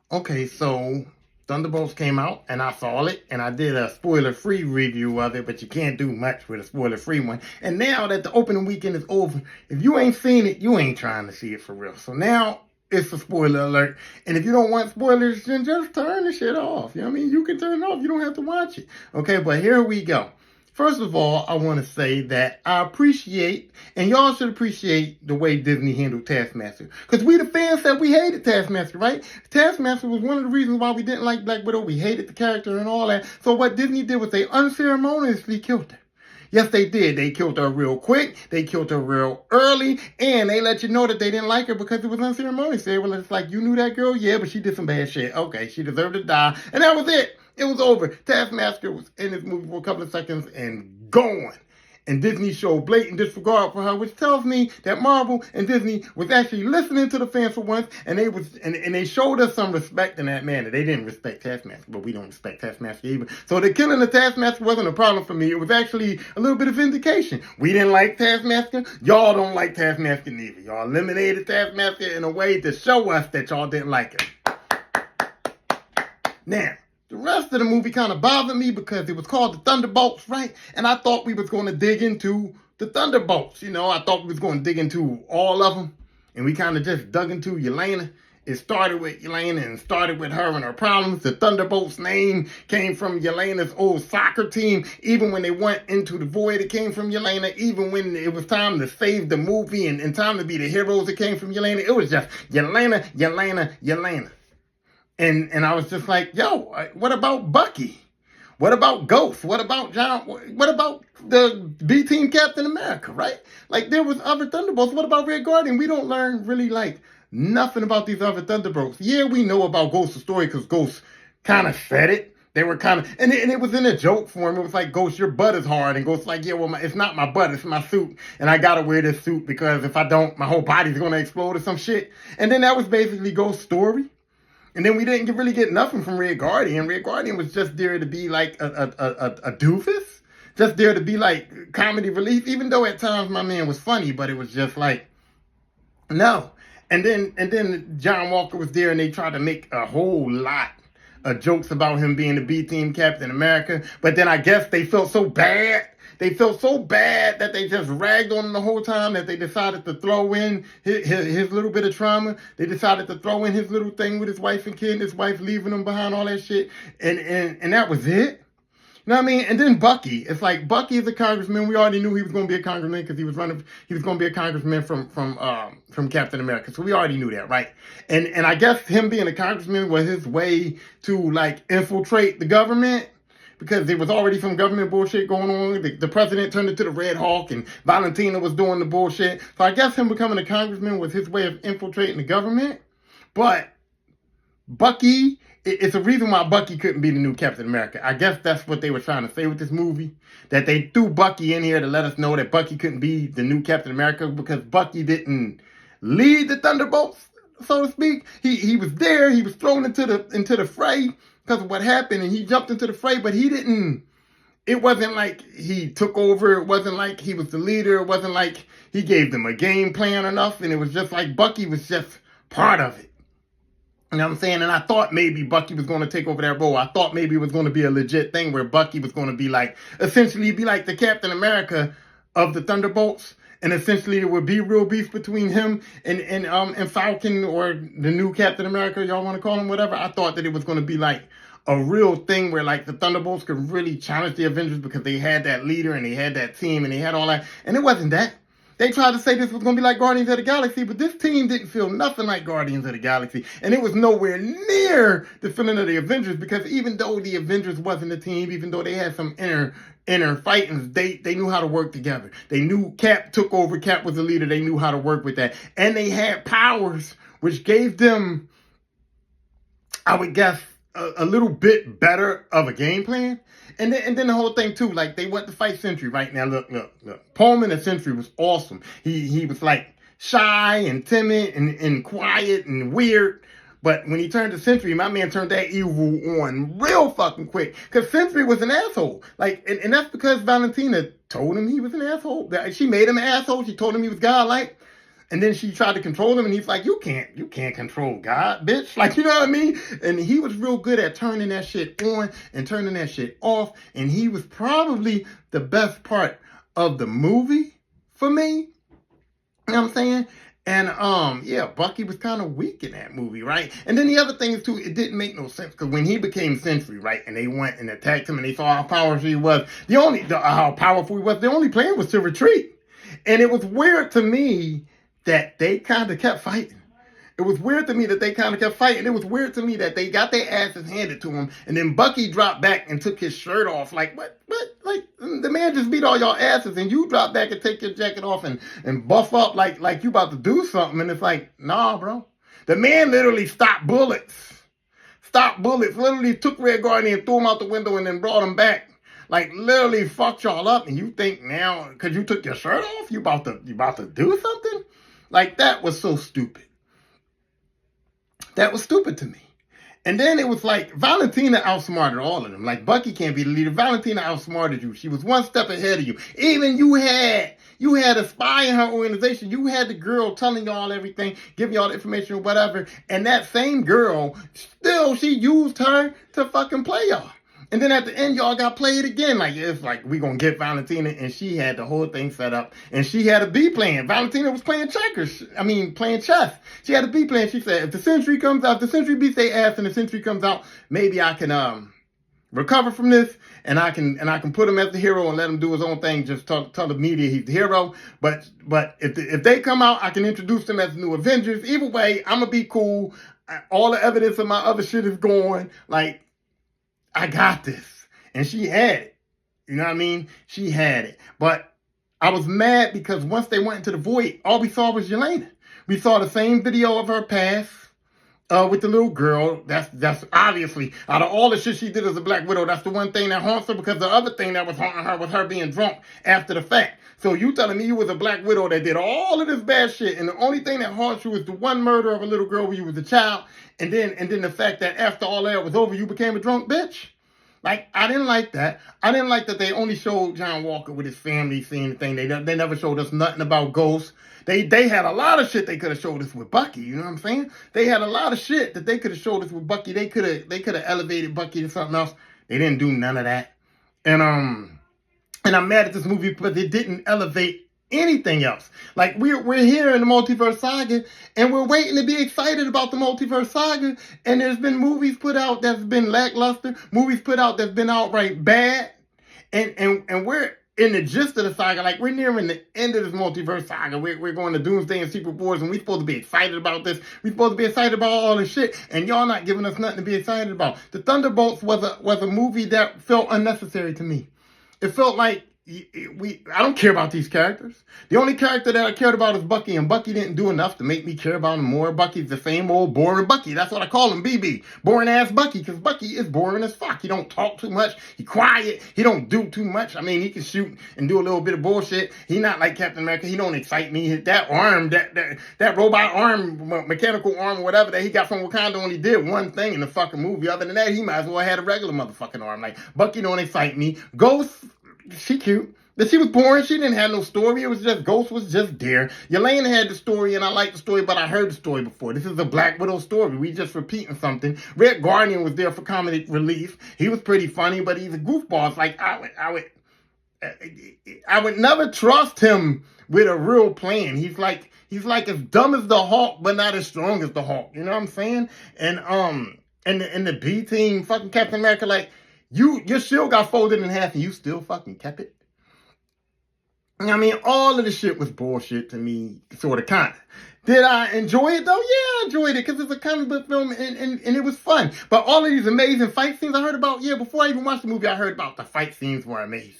Okay, so Thunderbolts came out and I saw it and I did a spoiler-free review of it, but you can't do much with a spoiler-free one. And now that the opening weekend is over, if you ain't seen it, you ain't trying to see it for real. So now it's a spoiler alert. And if you don't want spoilers, then just turn the shit off. You know what I mean? You can turn it off. You don't have to watch it. Okay, but here we go. First of all, I want to say that I appreciate, and y'all should appreciate the way Disney handled Taskmaster. Because we the fans said we hated Taskmaster, right? Taskmaster was one of the reasons why we didn't like Black Widow. We hated the character and all that. So what Disney did was they unceremoniously killed her. Yes, they did. They killed her real quick. They killed her real early. And they let you know that they didn't like her because it was unceremonious. They were just like, you knew that girl? Yeah, but she did some bad shit. Okay, she deserved to die. And that was it. It was over. Taskmaster was in this movie for a couple of seconds and gone. And Disney showed blatant disregard for her, which tells me that Marvel and Disney was actually listening to the fans for once, and they showed us some respect in that manner. They didn't respect Taskmaster, but we don't respect Taskmaster either. So the killing of Taskmaster wasn't a problem for me. It was actually a little bit of vindication. We didn't like Taskmaster. Y'all don't like Taskmaster neither. Y'all eliminated Taskmaster in a way to show us that y'all didn't like him. Now, the rest of the movie kind of bothered me because it was called the Thunderbolts, right? And I thought we was going to dig into the Thunderbolts. You know, I thought we was going to dig into all of them. And we kind of just dug into Yelena. It started with Yelena and started with her and her problems. The Thunderbolts name came from Yelena's old soccer team. Even when they went into the void, it came from Yelena. Even when it was time to save the movie and time to be the heroes, it came from Yelena. It was just Yelena, Yelena, Yelena. And I was just like, yo, what about Bucky? What about Ghost? What about John? What about the B-Team Captain America, right? Like, there was other Thunderbolts. What about Red Guardian? We don't learn really, like, nothing about these other Thunderbolts. Yeah, we know about Ghost's story because Ghost kind of said it. They were kind of, and it was in a joke form. It was like, Ghost, your butt is hard. And Ghost's like, yeah, well, it's not my butt, it's my suit. And I got to wear this suit because if I don't, my whole body's going to explode or some shit. And then that was basically Ghost's story. And then we didn't really get nothing from Red Guardian. Red Guardian was just there to be like a doofus. Just there to be like comedy relief. Even though at times my man was funny, but it was just like, no. And then John Walker was there and they tried to make a whole lot of jokes about him being the B-Team Captain America. But then I guess they felt so bad. They felt so bad that they just ragged on him the whole time that they decided to throw in his little bit of trauma. They decided to throw in his little thing with his wife and kid, and his wife leaving him behind, all that shit. And that was it. You know what I mean? And then Bucky. It's like, Bucky is a congressman. We already knew he was going to be a congressman because he was going to be a congressman from Captain America. So we already knew that, right? And I guess him being a congressman was his way to like infiltrate the government. Because there was already some government bullshit going on. The president turned into the Red Hawk and Valentina was doing the bullshit. So I guess him becoming a congressman was his way of infiltrating the government. But Bucky, it's a reason why Bucky couldn't be the new Captain America. I guess that's what they were trying to say with this movie. That they threw Bucky in here to let us know that Bucky couldn't be the new Captain America because Bucky didn't lead the Thunderbolts, so to speak. He was there. He was thrown into the fray because of what happened, and he jumped into the fray, but it wasn't like he took over. It wasn't like he was the leader. It wasn't like he gave them a game plan enough, and it was just like Bucky was just part of it. You know what I'm saying? And I thought maybe Bucky was going to take over that role. I thought maybe it was going to be a legit thing where Bucky was going to be like, essentially be like the Captain America of the Thunderbolts. And essentially it would be real beef between him and Falcon, or the new Captain America, y'all want to call him, whatever. I thought that it was going to be like a real thing where like the Thunderbolts could really challenge the Avengers because they had that leader and they had that team and they had all that. And it wasn't that. They tried to say this was going to be like Guardians of the Galaxy, but this team didn't feel nothing like Guardians of the Galaxy. And it was nowhere near the feeling of the Avengers, because even though the Avengers wasn't a team, even though they had some inner fightings, they knew how to work together. They knew Cap took over. Cap was the leader. They knew how to work with that. And they had powers, which gave them, I would guess, a little bit better of a game plan. And then the whole thing too, like they went to fight Sentry right now. Look. Pullman and Sentry was awesome. He was like shy and timid and quiet and weird. But when he turned to Sentry, my man turned that evil on real fucking quick. Because Sentry was an asshole. Like, and that's because Valentina told him he was an asshole. She made him an asshole. She told him he was godlike. And then she tried to control him, and he's like, you can't control God, bitch. Like, you know what I mean? And he was real good at turning that shit on and turning that shit off. And he was probably the best part of the movie for me. You know what I'm saying? And yeah, Bucky was kind of weak in that movie, right? And then the other thing is too, it didn't make no sense because when he became Sentry, right, and they went and attacked him, and they saw how powerful he was. The only plan was to retreat, and it was weird to me that they kind of kept fighting. It was weird to me that they kind of kept fighting. It was weird to me that they got their asses handed to him, and then Bucky dropped back and took his shirt off. Like, what? Like, the man just beat all y'all asses, and you drop back and take your jacket off and buff up like you about to do something. And it's like, nah, bro. The man literally stopped bullets. Literally took Red Guardian and threw him out the window and then brought him back. Like, literally fucked y'all up. And you think now, because you took your shirt off, you about to do something? Like, that was so stupid. That was stupid to me. And then it was like Valentina outsmarted all of them. Like, Bucky can't be the leader. Valentina outsmarted you. She was one step ahead of you. Even you had a spy in her organization. You had the girl telling y'all everything, giving y'all the information or whatever. And that same girl, still, she used her to fucking play y'all. And then at the end, y'all got played again. Like, it's like, we gonna get Valentina, and she had the whole thing set up, and she had a B plan. Valentina was playing playing chess. She had a B plan. She said, if the Sentry comes out, the Sentry beats their ass, and the Sentry comes out, maybe I can recover from this, and I can put him as the hero and let him do his own thing. Just tell the media he's the hero. But if they come out, I can introduce them as the new Avengers. Either way, I'm gonna be cool. All the evidence of my other shit is gone. Like, I got this. And she had it. You know what I mean? She had it. But I was mad because once they went into the void, all we saw was Yelena. We saw the same video of her past with the little girl. That's obviously, out of all the shit she did as a Black Widow, that's the one thing that haunts her, because the other thing that was haunting her was her being drunk after the fact. So you telling me you was a Black Widow that did all of this bad shit, and the only thing that haunts you is the one murder of a little girl when you was a child, and then the fact that after all that was over, you became a drunk bitch? Like, I didn't like that. I didn't like that they only showed John Walker with his family seeing the thing. They never showed us nothing about Ghost. They had a lot of shit they could have showed us with Bucky. You know what I'm saying? They had a lot of shit that they could have showed us with Bucky. They could have elevated Bucky to something else. They didn't do none of that. And I'm mad at this movie because it didn't elevate anything else. Like, we're here in the Multiverse Saga, and we're waiting to be excited about the Multiverse Saga, and there's been movies put out that's been lackluster, movies put out that's been outright bad, and we're in the gist of the saga. Like, we're nearing the end of this Multiverse Saga. We're going to Doomsday and Secret Wars, and we're supposed to be excited about this. We're supposed to be excited about all this shit, and y'all not giving us nothing to be excited about. The Thunderbolts was a movie that felt unnecessary to me. It felt like, I don't care about these characters. The only character that I cared about is Bucky, and Bucky didn't do enough to make me care about him more. Bucky's the same old boring Bucky. That's what I call him, BB. Boring ass Bucky, because Bucky is boring as fuck. He don't talk too much. He quiet. He don't do too much. I mean, he can shoot and do a little bit of bullshit. He not like Captain America. He don't excite me. That arm, that robot arm, mechanical arm, or whatever that he got from Wakanda only did one thing in the fucking movie. Other than that, he might as well have had a regular motherfucking arm. Like, Bucky don't excite me. Ghost, she cute. But she was boring. She didn't have no story. It was just, Ghost was just there. Yelena had the story, and I liked the story, but I heard the story before. This is a Black Widow story. We just repeating something. Red Guardian was there for comedic relief. He was pretty funny, but he's a goofball. It's like, I would never trust him with a real plan. He's like as dumb as the Hulk, but not as strong as the Hulk. You know what I'm saying? And the B team, fucking Captain America, like, your shield got folded in half and you still fucking kept it. I mean, all of the shit was bullshit to me, sort of, kind of. Did I enjoy it, though? Yeah, I enjoyed it, because it's a comic book film, and it was fun. But all of these amazing fight scenes I heard about, before I even watched the movie, I heard about the fight scenes were amazing.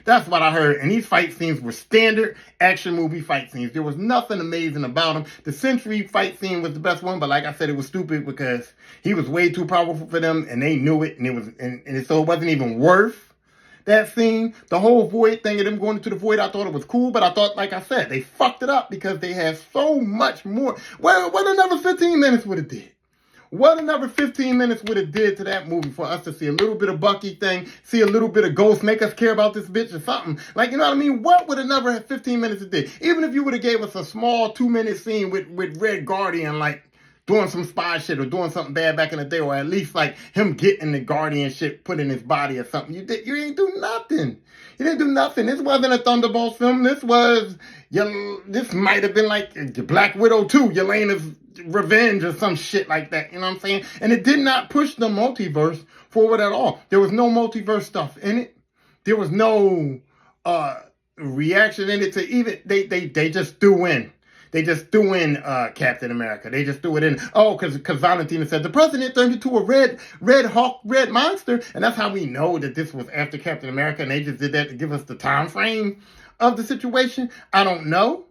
That's what I heard. And these fight scenes were standard action movie fight scenes. There was nothing amazing about them. The Sentry fight scene was the best one, but like I said, it was stupid because he was way too powerful for them, and they knew it, and so it wasn't even worth that scene. The whole void thing of them going into the void, I thought it was cool, but I thought, like I said, they fucked it up because they had so much more. Well, what another 15 minutes would have did? What another 15 minutes would have did to that movie for us to see a little bit of Bucky thing, see a little bit of Ghost, make us care about this bitch or something. Like, you know what I mean? What would another 15 minutes have did? Even if you would have gave us a small 2-minute scene with Red Guardian, like, doing some spy shit or doing something bad back in the day, or at least like him getting the Guardian shit put in his body or something. You ain't do nothing. You didn't do nothing. This wasn't a Thunderbolts film. This might have been like Black Widow 2, Yelena's Revenge or some shit like that. You know what I'm saying? And it did not push the multiverse forward at all. There was no multiverse stuff in it. There was no reaction in it to even they just threw in. They just threw in Captain America. They just threw it in. Oh, because Valentina said the president turned into a red hawk, red monster. And that's how we know that this was after Captain America. And they just did that to give us the time frame of the situation. I don't know.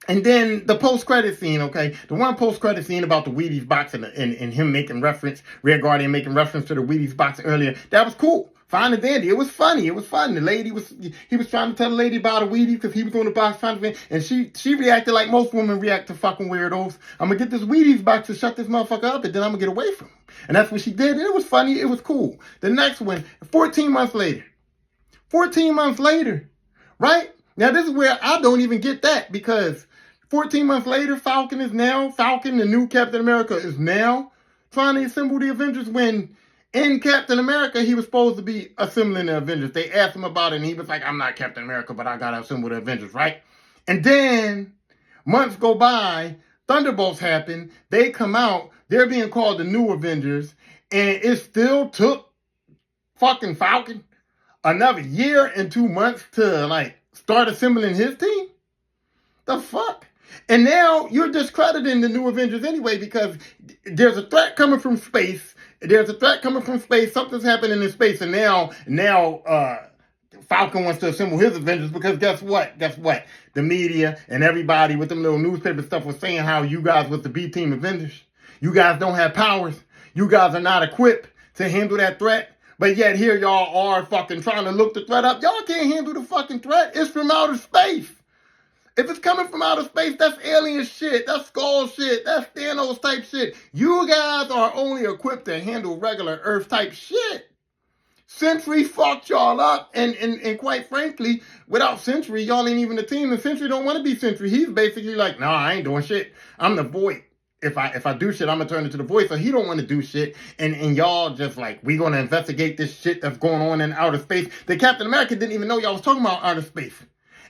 And then the post-credit scene, okay? The one post-credit scene about the Wheaties box and him making reference, Red Guardian making reference to the Wheaties box earlier. That was cool. Fine and dandy. It was funny. It was fun. The lady he was trying to tell the lady about a Wheaties because he was on the box trying to, and she reacted like most women react to fucking weirdos. I'm going to get this Wheaties box to shut this motherfucker up, and then I'm going to get away from him. And that's what she did. And it was funny. It was cool. The next one, 14 months later. 14 months later, right? Now, this is where I don't even get that, because 14 months later, Falcon, the new Captain America, is now trying to assemble the Avengers when in Captain America, he was supposed to be assembling the Avengers. They asked him about it, and he was like, I'm not Captain America, but I got to assemble the Avengers, right? And then months go by, Thunderbolts happen, they come out, they're being called the new Avengers, and it still took fucking Falcon another year and 2 months to, like, start assembling his team? The fuck? And now you're discrediting the new Avengers anyway, because there's a threat coming from space. Something's happening in space. And now Falcon wants to assemble his Avengers because guess what? The media and everybody with them little newspaper stuff was saying how you guys was the B-team Avengers. You guys don't have powers. You guys are not equipped to handle that threat. But yet here y'all are fucking trying to look the threat up. Y'all can't handle the fucking threat. It's from outer space. If it's coming from outer space, that's alien shit. That's Skull shit. That's Thanos type shit. You guys are only equipped to handle regular Earth type shit. Sentry fucked y'all up. And quite frankly, without Sentry, y'all ain't even a team. And Sentry don't want to be Sentry. He's basically like, nah, I ain't doing shit. I'm the Void. If I do shit, I'm going to turn into the Void. So he don't want to do shit. And y'all just like, we going to investigate this shit that's going on in outer space. The Captain America didn't even know y'all was talking about outer space.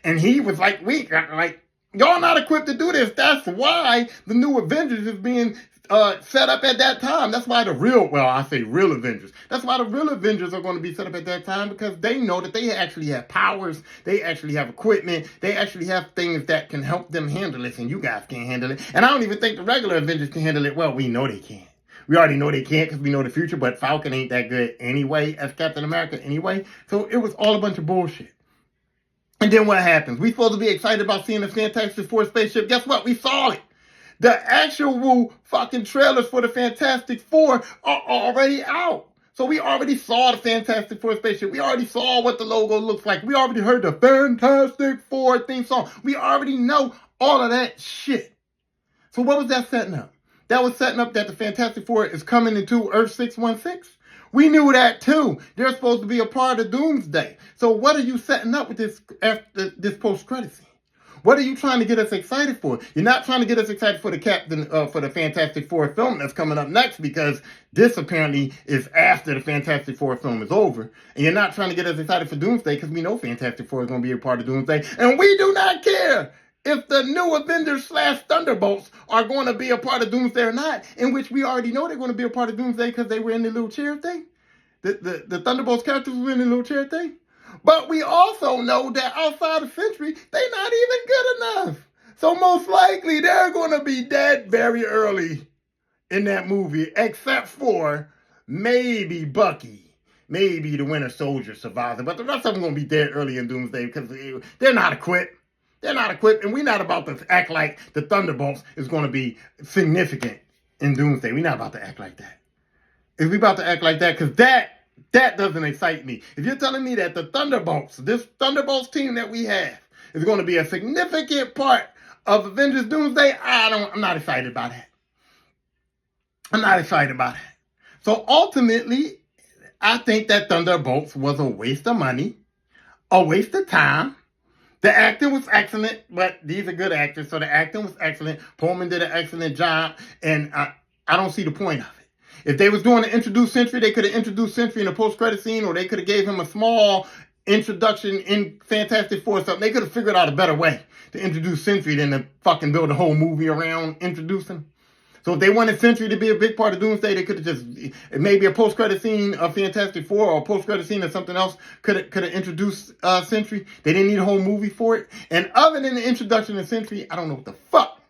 And he was like, weak, like, y'all not equipped to do this. That's why the new Avengers is being set up at that time. That's why real Avengers. That's why the real Avengers are going to be set up at that time, because they know that they actually have powers. They actually have equipment. They actually have things that can help them handle this, and you guys can't handle it. And I don't even think the regular Avengers can handle it. Well, we know they can't. We already know they can't because we know the future, but Falcon ain't that good anyway as Captain America anyway. So it was all a bunch of bullshit. And then what happens? We supposed to be excited about seeing the Fantastic Four spaceship. Guess what? We saw it. The actual fucking trailers for the Fantastic Four are already out. So we already saw the Fantastic Four spaceship. We already saw what the logo looks like. We already heard the Fantastic Four theme song. We already know all of that shit. So what was that setting up? That was setting up that the Fantastic Four is coming into Earth 616. We knew that too. They're supposed to be a part of Doomsday. So what are you setting up with this post-credit scene? What are you trying to get us excited for? You're not trying to get us excited for the Fantastic Four film that's coming up next, because this apparently is after the Fantastic Four film is over. And you're not trying to get us excited for Doomsday because we know Fantastic Four is going to be a part of Doomsday. And we do not care if the new Avengers / Thunderbolts are going to be a part of Doomsday or not, in which we already know they're going to be a part of Doomsday because they were in the little chair thing. The Thunderbolts characters were in the little chair thing. But we also know that outside of Sentry, they're not even good enough. So most likely they're going to be dead very early in that movie, except for maybe Bucky. Maybe the Winter Soldier survives it. But the rest of them going to be dead early in Doomsday because they're not equipped. They're not equipped, and we're not about to act like the Thunderbolts is going to be significant in Doomsday. We're not about to act like that. If we about to act like that, because that doesn't excite me. If you're telling me that the Thunderbolts, this Thunderbolts team that we have, is going to be a significant part of Avengers Doomsday, I'm not excited about that. I'm not excited about it. So ultimately, I think that Thunderbolts was a waste of money, a waste of time. The acting was excellent, but these are good actors, so the acting was excellent. Pullman did an excellent job, and I don't see the point of it. If they was doing to introduce Sentry, they could have introduced Sentry in a post-credit scene, or they could have gave him a small introduction in Fantastic Four or something. They could have figured out a better way to introduce Sentry than to fucking build a whole movie around introducing. So if they wanted Sentry to be a big part of Doomsday, they could have just maybe a post-credit scene of Fantastic Four or a post-credit scene of something else could have introduced Sentry. They didn't need a whole movie for it. And other than the introduction of Sentry, I don't know what the fuck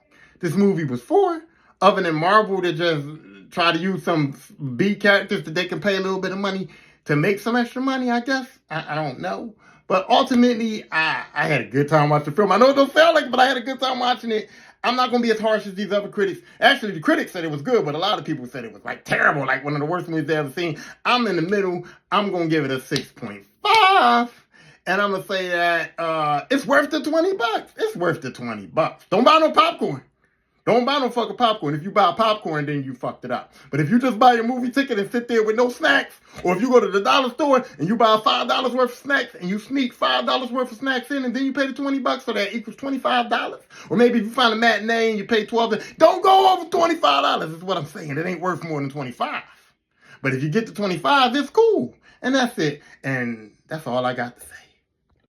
this movie was for. Other than Marvel to just try to use some B characters that they can pay a little bit of money to make some extra money, I guess. I don't know. But ultimately, I had a good time watching the film. I know it don't sound like it, but I had a good time watching it. I'm not going to be as harsh as these other critics. Actually, the critics said it was good, but a lot of people said it was like terrible, like one of the worst movies they've ever seen. I'm in the middle. I'm going to give it a 6.5. And I'm going to say that it's worth the $20. It's worth the $20. Don't buy no popcorn. Don't buy no fucking popcorn. If you buy popcorn, then you fucked it up. But if you just buy your movie ticket and sit there with no snacks, or if you go to the dollar store and you buy $5 worth of snacks and you sneak $5 worth of snacks in and then you pay the $20, so that equals $25. Or maybe if you find a matinee and you pay $12, don't go over $25 is what I'm saying. It ain't worth more than $25. But if you get to $25, it's cool. And that's it. And that's all I got to say.